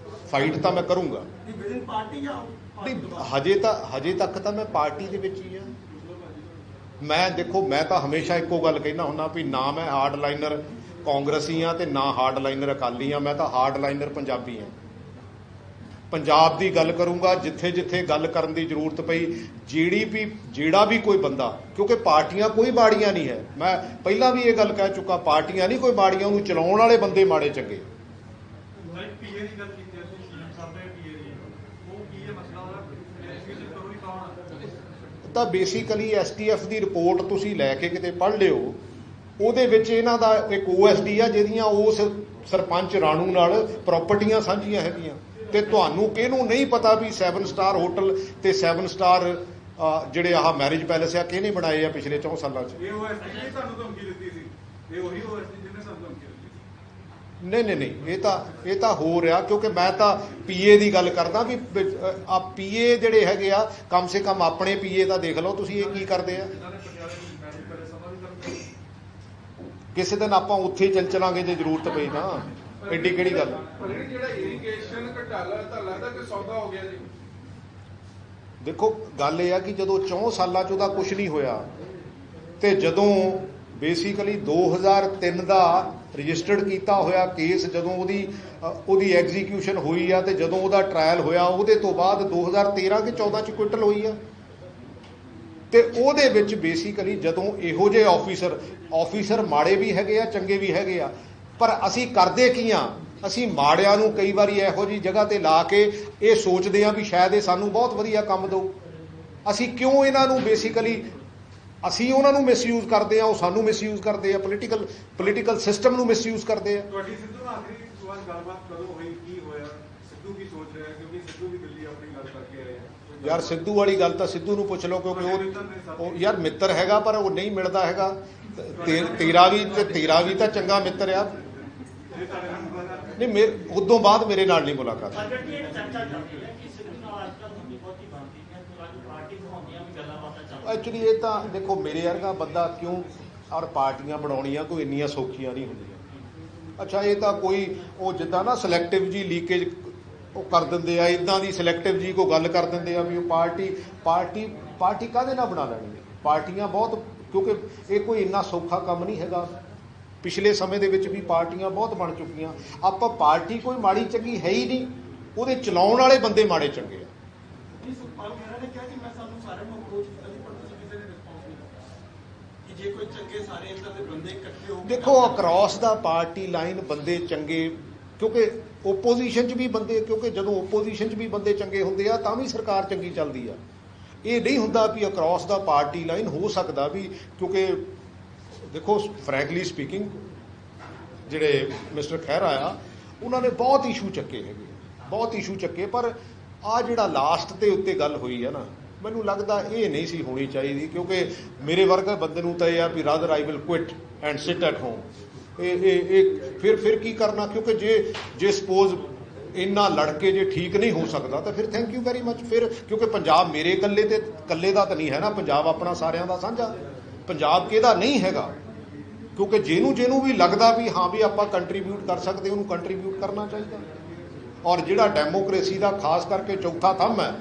ਫਾਈਟ ਤਾਂ ਮੈਂ ਕਰੂੰਗਾ। ਨਹੀਂ, ਹਜੇ ਤੱਕ ਤਾਂ ਮੈਂ ਪਾਰਟੀ ਦੇ ਵਿੱਚ ਹੀ ਆ। ਮੈਂ ਤਾਂ ਹਮੇਸ਼ਾ ਇੱਕੋ ਗੱਲ ਕਹਿਣਾ ਹੁੰਦਾ ਵੀ ਨਾ ਮੈਂ ਹਾਰਡ ਲਾਈਨਰ ਕਾਂਗਰਸੀ ਆ ਤੇ ਨਾ ਹਾਰਡ ਲਾਈਨਰ ਅਕਾਲੀ ਆ, ਮੈਂ ਤਾਂ ਹਾਰਡ ਲਾਈਨਰ ਪੰਜਾਬੀ ਆ। ਪੰਜਾਬ ਦੀ ਗੱਲ ਕਰੂੰਗਾ, ਜਿੱਥੇ ਜਿੱਥੇ ਗੱਲ ਕਰਨ ਦੀ ਜ਼ਰੂਰਤ ਪਈ, ਜਿਹੜਾ ਵੀ ਕੋਈ ਬੰਦਾ, ਕਿਉਂਕਿ ਪਾਰਟੀਆਂ ਕੋਈ ਮਾੜੀਆਂ ਨਹੀਂ ਹੈ, ਮੈਂ ਪਹਿਲਾਂ ਵੀ ਇਹ ਗੱਲ ਕਹਿ ਚੁੱਕਾ, ਪਾਰਟੀਆਂ ਨਹੀਂ ਕੋਈ ਮਾੜੀਆਂ, ਉਹਨੂੰ ਚਲਾਉਣ ਵਾਲੇ ਬੰਦੇ ਮਾੜੇ ਚੰਗੇ। ਤਾਂ ਬੇਸਿਕਲੀ STF ਦੀ ਰਿਪੋਰਟ ਤੁਸੀਂ ਲੈ ਕੇ ਕਿਤੇ ਪੜ੍ਹ ਲਿਓ, ਉਹਦੇ ਵਿੱਚ ਇਹਨਾਂ ਦਾ ਇੱਕ OSD ਆ ਜਿਹਦੀਆਂ ਉਸ ਸਰਪੰਚ ਰਾਣੂ ਨਾਲ ਪ੍ਰਾਪਰਟੀਆਂ ਸਾਂਝੀਆਂ ਹੈਗੀਆਂ, ਤੇ ਤੁਹਾਨੂੰ ਕਿਹਨੂੰ ਨਹੀਂ ਪਤਾ ਵੀ 7 ਸਟਾਰ ਹੋਟਲ ਤੇ 7 ਸਟਾਰ ਜਿਹੜੇ ਆਹ ਮੈਰਿਜ ਪੈਲੇਸ ਆ ਕਿਹਨੇ ਬਣਾਏ ਆ ਪਿਛਲੇ 4 ਸਾਲਾਂ 'ਚ। ਇਹ OSD ਨੇ ਸਾਨੂੰ ਧਮਕੀ ਦਿੱਤੀ ਸੀ, ਇਹ ਉਹੀ OSD ਜਿਹਨੇ ਸਾਨੂੰ ਧਮਕੀ ਦਿੱਤੀ ਸੀ। ਨਹੀਂ, ਇਹ ਤਾਂ ਹੋ ਰਿਹਾ, ਕਿਉਂਕਿ ਮੈਂ ਤਾਂ PA ਦੀ ਗੱਲ ਕਰਦਾ ਵੀ ਆ PA ਜਿਹੜੇ ਹੈਗੇ ਆ, ਕਮ ਸੇ ਕਮ ਆਪਣੇ PA ਦਾ ਦੇਖ ਲਓ ਤੁਸੀਂ, ਇਹ ਕੀ ਕਰਦੇ ਆ। ਕਿਸੇ ਦਿਨ ਆਪਾਂ ਉੱਥੇ ਹੀ ਚੱਲ ਚਲਾਂਗੇ ਜੇ ਜ਼ਰੂਰਤ ਪਈ ਤਾਂ। ਐਡੀ ਕਿਹੜੀ ਗੱਲ? ਪਰ ਇਹ ਜਿਹੜਾ ਇਰੀਗੇਸ਼ਨ ਘਟਾਲਾ ਤਾਂ ਲੱਗਦਾ ਕਿ ਸੌਦਾ ਹੋ ਗਿਆ ਜੀ। ਦੇਖੋ ਗੱਲ ਇਹ ਆ ਕਿ ਜਦੋਂ 4 ਸਾਲਾਂ 'ਚ ਉਹਦਾ ਕੁਝ ਨਹੀਂ ਹੋਇਆ, ਤੇ ਜਦੋਂ ਬੇਸਿਕਲੀ 2003 ਦਾ ਰਜਿਸਟਰਡ ਕੀਤਾ ਹੋਇਆ ਕੇਸ ਜਦੋਂ ਉਹਦੀ ਐਗਜ਼ੀਕਿਊਸ਼ਨ ਹੋਈ ਆ, ਤੇ ਜਦੋਂ ਉਹਦਾ ਟ੍ਰਾਇਲ ਹੋਇਆ ਉਹਦੇ ਤੋਂ ਬਾਅਦ 2013 ਕਿ 14 'ਚ ਕੁਇਟਲ ਹੋਈ ਆ, ਤੇ ਉਹਦੇ ਵਿੱਚ ਬੇਸਿਕਲੀ ਜਦੋਂ ਇਹੋ ਜਿਹੇ ਆਫੀਸਰ ਮਾੜੇ ਵੀ ਹੈਗੇ ਆ, ਚੰਗੇ ਵੀ ਹੈਗੇ ਆ, ਪਰ ਅਸੀਂ ਕਰਦੇ ਕੀ ਆ? ਅਸੀਂ ਮਾੜਿਆਂ ਨੂੰ ਕਈ ਵਾਰੀ ਇਹੋ ਜਿਹੀ ਜਗ੍ਹਾ ਤੇ ਲਾ ਕੇ ਇਹ ਸੋਚਦੇ ਆ ਵੀ ਸ਼ਾਇਦ ਇਹ ਸਾਨੂੰ ਬਹੁਤ ਵਧੀਆ ਕੰਮ ਦਊ। ਅਸੀਂ ਕਿਉਂ ਇਹਨਾਂ ਨੂੰ ਬੇਸਿਕਲੀ ਅਸੀਂ ਉਹਨਾਂ ਨੂੰ ਮਿਸਯੂਜ਼ ਕਰਦੇ ਆ, ਉਹ ਸਾਨੂੰ ਮਿਸਯੂਜ਼ ਕਰਦੇ ਆ, ਪੋਲੀਟੀਕਲ ਸਿਸਟਮ ਨੂੰ ਮਿਸਯੂਜ਼ ਕਰਦੇ ਆ। ਤੁਹਾਡੀ ਸਿੱਧੂ ਨਾਲ ਆਖਰੀ ਵਾਰ ਗੱਲਬਾਤ ਕਦੋਂ ਹੋਈ, ਕੀ ਹੋਇਆ, ਸਿੱਧੂ ਕੀ ਸੋਚ ਰਿਹਾ? ਕਿਉਂਕਿ ਸਿੱਧੂ ਵੀ ਦਿੱਲੀ ਆਪਣੀ ਗੱਲ ਕਰਕੇ ਆਏ ਆ। ਯਾਰ ਸਿੱਧੂ ਵਾਲੀ ਗੱਲ ਤਾਂ ਸਿੱਧੂ ਨੂੰ ਪੁੱਛ ਲਓ, ਕਿਉਂਕਿ ਉਹ ਯਾਰ ਮਿੱਤਰ ਹੈਗਾ, ਪਰ ਉਹ ਨਹੀਂ ਮਿਲਦਾ ਹੈਗਾ। ਤੇਰਾ ਵੀ ਤਾਂ ਚੰਗਾ ਮਿੱਤਰ ਆ। ਨਹੀਂ, ਉਦੋਂ ਬਾਅਦ ਮੇਰੇ ਨਾਲ ਨਹੀਂ ਮੁਲਾਕਾਤ। ਐਕਚੁਅਲੀ ਇਹ ਤਾਂ ਦੇਖੋ ਮੇਰੇ ਵਰਗਾ ਬੰਦਾ ਕਿਉਂ, ਔਰ ਪਾਰਟੀਆਂ ਬਣਾਉਣੀਆਂ ਕੋਈ ਇੰਨੀਆਂ ਸੌਖੀਆਂ ਨਹੀਂ ਹੁੰਦੀਆਂ। ਅੱਛਾ, ਇਹ ਤਾਂ ਕੋਈ ਉਹ ਜਿੱਦਾਂ ਨਾ ਸਿਲੈਕਟਿਵ ਜੀ ਲੀਕੇਜ ਉਹ ਕਰ ਦਿੰਦੇ ਆ, ਇਦਾਂ ਦੀ ਸਿਲੈਕਟਿਵ ਜੀ ਕੋਈ ਗੱਲ ਕਰ ਦਿੰਦੇ ਆ ਵੀ ਉਹ ਪਾਰਟੀ ਕਾਹਦੇ ਨਾਲ ਬਣਾ ਲੈਣੀ ਹੈ? ਪਾਰਟੀਆਂ ਬਹੁਤ, ਕਿਉਂਕਿ ਇਹ ਕੋਈ ਇੰਨਾ ਸੌਖਾ ਕੰਮ ਨਹੀਂ ਹੈਗਾ। ਪਿਛਲੇ ਸਮੇਂ ਦੇ ਵਿੱਚ ਵੀ ਪਾਰਟੀਆਂ ਬਹੁਤ ਬਣ ਚੁੱਕੀਆਂ। ਆਪਾਂ ਪਾਰਟੀ ਕੋਈ ਮਾੜੀ ਚੰਗੀ ਹੈ ਹੀ ਨਹੀਂ, ਉਹਦੇ ਚਲਾਉਣ ਵਾਲੇ ਬੰਦੇ ਮਾੜੇ ਚੰਗੇ ਆ। ਦੇਖੋ ਅਕ੍ਰੋਸ ਦਾ ਪਾਰਟੀ ਲਾਈਨ ਬੰਦੇ ਚੰਗੇ, ਕਿਉਂਕਿ ਓਪੋਜੀਸ਼ਨ 'ਚ ਵੀ ਬੰਦੇ, ਕਿਉਂਕਿ ਜਦੋਂ ਓਪੋਜੀਸ਼ਨ 'ਚ ਵੀ ਬੰਦੇ ਚੰਗੇ ਹੁੰਦੇ ਆ ਤਾਂ ਵੀ ਸਰਕਾਰ ਚੰਗੀ ਚੱਲਦੀ ਆ। ਇਹ ਨਹੀਂ ਹੁੰਦਾ ਵੀ ਅਕ੍ਰੋਸ ਦਾ ਪਾਰਟੀ ਲਾਈਨ ਹੋ ਸਕਦਾ ਵੀ, ਕਿਉਂਕਿ ਦੇਖੋ ਫਰੈਂਕਲੀ ਸਪੀਕਿੰਗ ਜਿਹੜੇ ਮਿਸਟਰ ਖਹਿਰਾ ਆ ਉਹਨਾਂ ਨੇ ਬਹੁਤ ਇਸ਼ੂ ਚੱਕੇ ਹੈਗੇ, ਬਹੁਤ ਇਸ਼ੂ ਚੱਕੇ, ਪਰ ਆ ਜਿਹੜਾ ਲਾਸਟ ਤੇ ਉੱਤੇ ਗੱਲ ਹੋਈ ਹੈ ਨਾ, ਮੈਨੂੰ ਲੱਗਦਾ ਇਹ ਨਹੀਂ ਸੀ ਹੋਣੀ ਚਾਹੀਦੀ। ਕਿਉਂਕਿ ਮੇਰੇ ਵਰਗੇ ਬੰਦੇ ਨੂੰ ਤਾਂ ਇਹ ਆ ਵੀ rather I will quit and sit at home. ਇਹ ਫਿਰ ਕੀ ਕਰਨਾ? ਕਿਉਂਕਿ ਜੇ ਸਪੋਜ਼ ਇੰਨਾ ਲੜ ਕੇ ਜੇ ਠੀਕ ਨਹੀਂ ਹੋ ਸਕਦਾ ਤਾਂ ਫਿਰ ਥੈਂਕ ਯੂ ਵੈਰੀ ਮਚ। ਫਿਰ ਕਿਉਂਕਿ ਪੰਜਾਬ ਮੇਰੇ ਇਕੱਲੇ ਦਾ ਤਾਂ ਨਹੀਂ ਹੈ ਨਾ, ਪੰਜਾਬ ਆਪਣਾ ਸਾਰਿਆਂ ਦਾ ਸਾਂਝਾ। ਪੰਜਾਬ ਕਿਹਦਾ ਨਹੀਂ ਹੈਗਾ, ਕਿਉਂਕਿ ਜਿਹਨੂੰ ਵੀ ਲੱਗਦਾ ਵੀ ਹਾਂ ਵੀ ਆਪਾਂ ਕੰਟਰੀਬਿਊਟ ਕਰ ਸਕਦੇ ਉਹਨੂੰ ਕੰਟਰੀਬਿਊਟ ਕਰਨਾ ਚਾਹੀਦਾ। ਔਰ ਜਿਹੜਾ ਡੈਮੋਕ੍ਰੇਸੀ ਦਾ ਖਾਸ ਕਰਕੇ ਚੌਥਾ ਥੰਮ ਹੈ,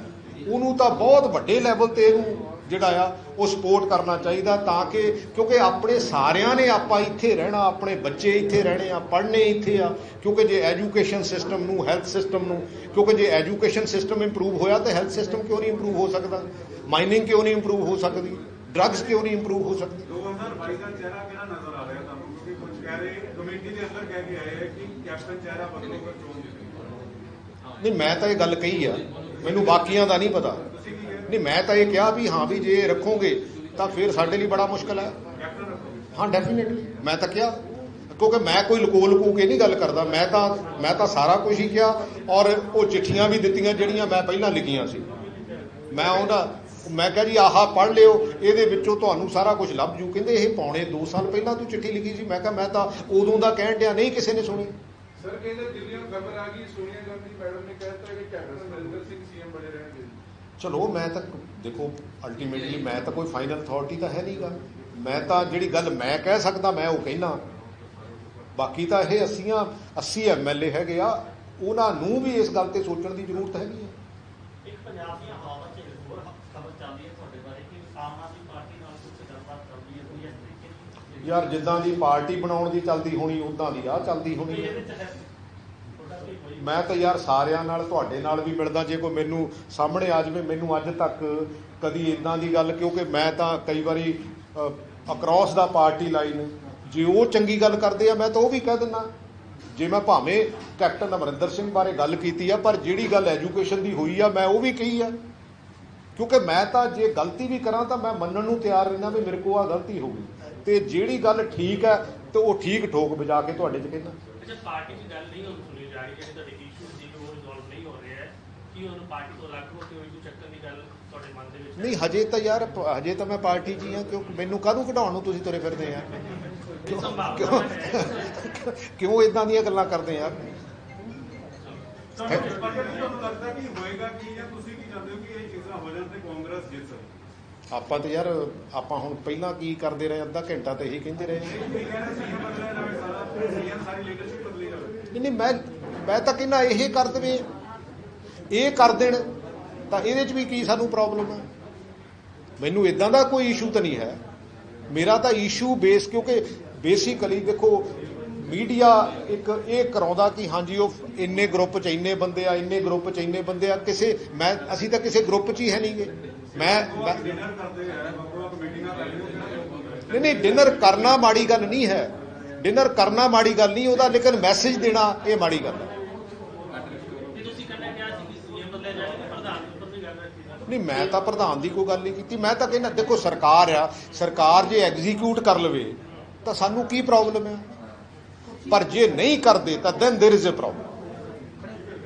ਉਹਨੂੰ ਤਾਂ ਬਹੁਤ ਵੱਡੇ ਲੈਵਲ ਤੇ ਇਹਨੂੰ ਜਿਹੜਾ ਆ ਉਹ ਸਪੋਰਟ ਕਰਨਾ ਚਾਹੀਦਾ, ਤਾਂ ਕਿ ਕਿਉਂਕਿ ਆਪਣੇ ਸਾਰਿਆਂ ਨੇ ਆਪਾਂ ਇੱਥੇ ਰਹਿਣਾ, ਆਪਣੇ ਬੱਚੇ ਇੱਥੇ ਰਹਿਣੇ ਆ, ਪੜ੍ਹਨੇ ਇੱਥੇ ਆ। ਕਿਉਂਕਿ ਜੇ ਐਜੂਕੇਸ਼ਨ ਸਿਸਟਮ ਨੂੰ, ਹੈਲਥ ਸਿਸਟਮ ਨੂੰ, ਕਿਉਂਕਿ ਜੇ ਐਜੂਕੇਸ਼ਨ ਸਿਸਟਮ ਇੰਪਰੂਵ ਹੋਇਆ ਤਾਂ ਹੈਲਥ ਸਿਸਟਮ ਕਿਉਂ ਨਹੀਂ ਇੰਪਰੂਵ ਹੋ ਸਕਦਾ? ਮਾਈਨਿੰਗ ਕਿਉਂ ਨਹੀਂ ਇੰਪਰੂਵ ਹੋ ਸਕਦੀ? ਡਰੱਗਸ ਕਿਉਂ ਨਹੀਂ ਇੰਪਰੂਵ ਹੋ ਸਕਦੀ? 2022 ਦਾ ਚਿਹਰਾ ਕਿਹੜਾ ਨਜ਼ਰ ਆ ਰਿਹਾ ਤੁਹਾਨੂੰ? ਕਿਉਂਕਿ ਕੁਝ ਕਹਿ ਰਹੇ ਕਮੇਟੀ ਦੇ ਅੰਦਰ ਕਹਿ ਕੇ ਆਏ ਕਿ ਕੈਪਟਨ ਚਿਹਰਾ ਬਦਲੂਗਾ ਚੋਣ ਦੇ। ਨਹੀਂ, ਮੈਂ ਤਾਂ ਇਹ ਗੱਲ ਕਹੀ ਆ, ਮੈਨੂੰ ਬਾਕੀਆਂ ਦਾ ਨਹੀਂ ਪਤਾ। ਨਹੀਂ, ਮੈਂ ਤਾਂ ਇਹ ਕਿਹਾ ਵੀ ਹਾਂ ਵੀ ਜੇ ਰੱਖੋਗੇ ਤਾਂ ਫਿਰ ਸਾਡੇ ਲਈ ਬੜਾ ਮੁਸ਼ਕਲ ਹੈ। ਹਾਂ ਡੈਫੀਨੇਟਲੀ ਮੈਂ ਤਾਂ ਕਿਹਾ, ਕਿਉਂਕਿ ਮੈਂ ਕੋਈ ਲੁਕੋ ਕੇ ਨਹੀਂ ਗੱਲ ਕਰਦਾ। ਮੈਂ ਤਾਂ ਸਾਰਾ ਕੁਝ ਹੀ ਕਿਹਾ, ਔਰ ਉਹ ਚਿੱਠੀਆਂ ਵੀ ਦਿੱਤੀਆਂ ਜਿਹੜੀਆਂ ਮੈਂ ਪਹਿਲਾਂ ਲਿਖੀਆਂ ਸੀ। ਮੈਂ ਕਿਹਾ ਜੀ ਆਹ ਪੜ੍ਹ ਲਿਓ, ਇਹਦੇ ਵਿੱਚੋਂ ਤੁਹਾਨੂੰ ਸਾਰਾ ਕੁਝ ਲੱਭ ਜੂ। ਕਹਿੰਦੇ ਇਹ ਪੌਣੇ 2 ਸਾਲ ਪਹਿਲਾਂ ਤੂੰ ਚਿੱਠੀ ਲਿਖੀ ਸੀ। ਮੈਂ ਕਿਹਾ ਮੈਂ ਤਾਂ ਉਦੋਂ ਦਾ ਕਹਿਣ ਡਿਆ, ਨਹੀਂ ਕਿਸੇ ਨੇ ਸੁਣੀ। ਸਰ ਕਹਿੰਦੇ ਦਿੱਲੀੋਂ ਖਬਰ ਆ ਗਈ, ਸੋਨੀਆ ਗਾਂਧੀ ਮੈਡਮ ਨੇ ਕਹਿਤਾ ਕਿ ਕੈਪਟਨ ਅਮਰਿੰਦਰ ਸਿੰਘ ਸੀਐਮ ਬਣੇ ਰਹਿਣਗੇ। ਚਲੋ ਮੈਂ ਤਾਂ ਦੇਖੋ ਅਲਟੀਮੇਟਲੀ ਮੈਂ ਤਾਂ ਕੋਈ ਫਾਈਨਲ ਅਥਾਰਟੀ ਤਾਂ ਹੈ ਨਹੀਂਗਾ। ਮੈਂ ਤਾਂ ਜਿਹੜੀ ਗੱਲ ਮੈਂ ਕਹਿ ਸਕਦਾ ਮੈਂ ਉਹ ਕਹਿਣਾ। ਬਾਕੀ ਤਾਂ ਇਹ 80 MLA ਹੈਗੇ ਆ, ਉਹਨਾਂ ਨੂੰ ਵੀ ਇਸ ਗੱਲ ਤੇ ਸੋਚਣ ਦੀ ਜ਼ਰੂਰਤ ਹੈਗੀ ਹੈ। ਇੱਕ ਪੰਜਾਬ ਦੀਆਂ ਹਵਾਵਾਂ 'ਚ ਹੋਰ ਖਬਰ ਚੱਲਦੀ ਹੈ ਤੁਹਾਡੇ ਬਾਰੇ ਕਿ ਆਮ ਆਦਮੀ ਪਾਰਟੀ ਨਾਲ ਕੁਝ ਗੱਲਬਾਤ ਕਰਦੀ ਹੈ ਕੋਈ ਇਸ ਤਰੀਕੇ ਦੀ? ਯਾਰ ਜਿੱਦਾਂ ਦੀ ਪਾਰਟੀ ਬਣਾਉਣ ਦੀ ਚੱਲਦੀ ਹੋਣੀ ਉਦਾਂ ਦੀ ਆ ਚੱਲਦੀ ਹੋਣੀ ਹੈ। ਮੈਂ ਤਾਂ ਯਾਰ ਸਾਰਿਆਂ ਨਾਲ, ਤੁਹਾਡੇ ਨਾਲ ਵੀ ਮਿਲਦਾ। ਜੇ ਕੋਈ ਮੈਨੂੰ ਸਾਹਮਣੇ ਆ ਜਾਵੇ, ਮੈਨੂੰ ਅੱਜ ਤੱਕ ਕਦੀ ਇੱਦਾਂ ਦੀ ਗੱਲ, ਕਿਉਂਕਿ ਮੈਂ ਤਾਂ ਕਈ ਵਾਰੀ ਅਕ੍ਰੋਸ ਦਾ ਪਾਰਟੀ ਲਾਈਨ ਜੇ ਉਹ ਚੰਗੀ ਗੱਲ ਕਰਦੇ ਆ ਮੈਂ ਤਾਂ ਉਹ ਵੀ ਕਹਿ ਦਿੰਦਾ। ਜੇ ਮੈਂ ਭਾਵੇਂ ਕੈਪਟਨ ਅਮਰਿੰਦਰ ਸਿੰਘ ਬਾਰੇ ਗੱਲ ਕੀਤੀ ਆ, ਪਰ ਜਿਹੜੀ ਗੱਲ ਐਜੂਕੇਸ਼ਨ ਦੀ ਹੋਈ ਆ ਮੈਂ ਉਹ ਵੀ ਕਹੀ ਆ। ਕਿਉਂਕਿ ਮੈਂ ਤਾਂ ਜੇ ਗਲਤੀ ਵੀ ਕਰਾਂ ਤਾਂ ਮੈਂ ਮੰਨਣ ਨੂੰ ਤਿਆਰ ਰਹਿੰਦਾ ਵੀ ਮੇਰੇ ਕੋਲ ਆ ਗਲਤੀ ਹੋ ਗਈ, ਤੇ ਜਿਹੜੀ ਗੱਲ ਠੀਕ ਹੈ ਤੇ ਉਹ ਠੀਕ ਠੋਕ ਵਜਾ ਕੇ ਤੁਹਾਡੇ 'ਚ ਕਹਿੰਦਾ। ਅੱਛਾ, ਪਾਰਟੀ ਦੀ ਗੱਲ ਨਹੀਂ ਹੁਣ ਸੁਣੀ ਜਾ ਰਹੀ, ਜਿਹੜੇ ਤੁਹਾਡੇ ਇਸ਼ੂ ਸੀ ਉਹ ਰਿਜ਼ੋਲਵ ਨਹੀਂ ਹੋ ਰਿਹਾ ਹੈ ਕਿ ਉਹਨੂੰ ਪਾਰਟੀ ਤੋਂ ਅਲੱਗ ਹੋ ਕੇ ਉਹਨੂੰ ਚੱਕਣ ਦੀ ਗੱਲ ਤੁਹਾਡੇ ਮਨ ਦੇ ਵਿੱਚ? ਨਹੀਂ, ਹਜੇ ਤਾਂ ਮੈਂ ਪਾਰਟੀ 'ਚ ਹੀ ਹਾਂ। ਕਿਉਂ ਮੈਨੂੰ ਕਾਹਨੂੰ ਕਢਾਉਣ ਨੂੰ ਤੁਸੀਂ ਤੁਰੇ ਫਿਰਦੇ ਆ? ਕਿਉਂ ਇਦਾਂ ਦੀਆਂ ਗੱਲਾਂ ਕਰਦੇ ਆ? ਤੁਹਾਨੂੰ ਲੱਗਦਾ ਕਿ ਹੋਏਗਾ ਕੀ, ਜਾਂ ਤੁਸੀਂ ਕੀ ਚਾਹੁੰਦੇ ਹੋ ਕਿ ਇਹ ਚੀਜ਼ਾਂ ਹੋ ਜਾਣ ਤੇ ਕਾਂਗਰਸ ਜਿੱਤ ਸਕੇ? ਆਪਾਂ ਤਾਂ ਯਾਰ ਆਪਾਂ ਹੁਣ ਪਹਿਲਾਂ ਕੀ ਕਰਦੇ ਰਹੇ, ਅੱਧਾ ਘੰਟਾ ਤਾਂ ਇਹੀ ਕਹਿੰਦੇ ਰਹੇ। ਸੀਐਮ ਸਾਰੀ ਲੀਡਰਸ਼ਿਪ ਬਦਲੀ ਜਾਵੇ। ਨਹੀਂ ਮੈਂ ਤਾਂ ਕਹਿੰਦਾ ਇਹ ਕਰ ਦੇਵੇ, ਇਹ ਕਰ ਦੇਣ ਤਾਂ ਇਹਦੇ 'ਚ ਵੀ ਕੀ ਸਾਨੂੰ ਪ੍ਰੋਬਲਮ ਹੈ। ਮੈਨੂੰ ਇਦਾਂ ਦਾ ਕੋਈ ਇਸ਼ੂ ਤਾਂ ਨਹੀਂ ਹੈ। ਮੇਰਾ ਤਾਂ ਇਸ਼ੂ ਬੇਸ, ਕਿਉਂਕਿ ਬੇਸਿਕਲੀ ਦੇਖੋ ਮੀਡੀਆ ਇੱਕ ਇਹ ਕਰਾਉਂਦਾ ਕਿ ਹਾਂਜੀ ਉਹ ਇੰਨੇ ਗਰੁੱਪ 'ਚ ਇੰਨੇ ਬੰਦੇ ਆ, ਇੰਨੇ ਗਰੁੱਪ 'ਚ ਇੰਨੇ ਬੰਦੇ ਆ, ਅਸੀਂ ਤਾਂ ਕਿਸੇ ਗਰੁੱਪ 'ਚ ਹੀ ਹੈ ਨਹੀਂਗੇ। ਨਹੀਂ ਡਿਨਰ ਕਰਨਾ ਮਾੜੀ ਗੱਲ ਨਹੀਂ ਹੈ, ਡਿਨਰ ਕਰਨਾ ਮਾੜੀ ਗੱਲ ਨਹੀਂ ਉਹਦਾ, ਲੇਕਿਨ ਮੈਸੇਜ ਦੇਣਾ ਇਹ ਮਾੜੀ ਗੱਲ ਹੈ। ਨਹੀਂ ਮੈਂ ਤਾਂ ਪ੍ਰਧਾਨ ਦੀ ਕੋਈ ਗੱਲ ਨਹੀਂ ਕੀਤੀ। ਮੈਂ ਤਾਂ ਕਹਿੰਦਾ ਦੇਖੋ ਸਰਕਾਰ ਆ, ਸਰਕਾਰ ਜੇ ਐਗਜ਼ੀਕਿਊਟ ਕਰ ਲਵੇ ਤਾਂ ਸਾਨੂੰ ਕੀ ਪ੍ਰੋਬਲਮ ਹੈ, ਪਰ ਜੇ ਨਹੀਂ ਕਰਦੇ ਤਾਂ then there is a problem.